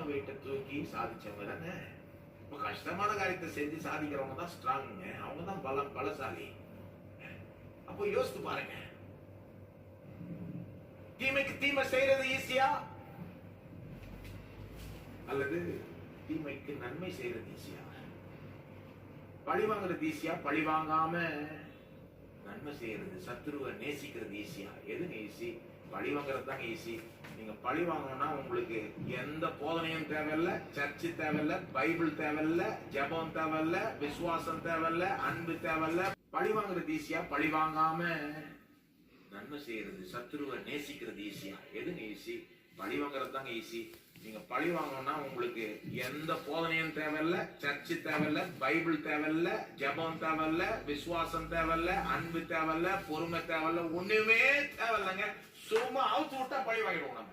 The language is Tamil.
வெயிட்ட தூக்கி சாதிச்சவங்க தானே. இப்ப கஷ்டமான காரியத்தை செஞ்சு சாதிக்கிறவங்க தான் ஸ்ட்ராங்குங்க. அவங்க தான் பலசாலி. அப்போ யோசித்து பாருங்க, தீமைக்கு தீமை செய்யறது ஈஸியா அல்லது தீமைக்கு நன்மை செய்யறது ஈஸியா? பழி வாங்குறது ஈஸியா, பழி வாங்காம நன்மை செய்யறது, சத்துருவை நேசிக்கிறது ஈஸியா? எதுங்க ஈஸி? பழி வாங்குறது தாங்க ஈஸி. நீங்க பழி வாங்கணும்னா உங்களுக்கு எந்த போதனையும் தேவையில்ல, சர்ச்சு தேவையில்ல, பைபிள் தேவையில்ல, ஜெபம் தேவையில்ல, விசுவாசம் தேவையில்ல, அன்பு தேவையில்ல. பழி வாங்குறது ஈஸியா, பழி வாங்காம நன்மை செய்யறது, சத்துருவை நேசிக்கிறது ஈஸியா? எதுங்க ஈஸி? பழி வாங்குறது தாங்க ஈஸி. நீங்க பழி வாங்கணும்னா உங்களுக்கு எந்த போதனையும் தேவையில்ல, சர்ச்சு தேவையில்ல, பைபிள் தேவையில்ல, ஜெபம் தேவையில்ல, விசுவாசம் தேவையில்ல, அன்பு தேவையில்ல, பொறுமை தேவையில்ல, ஒண்ணுமே தேவையில்லைங்க. சும்மா அவுத்து விட்டா பழி வாங்கிடுவோம் நம்ம.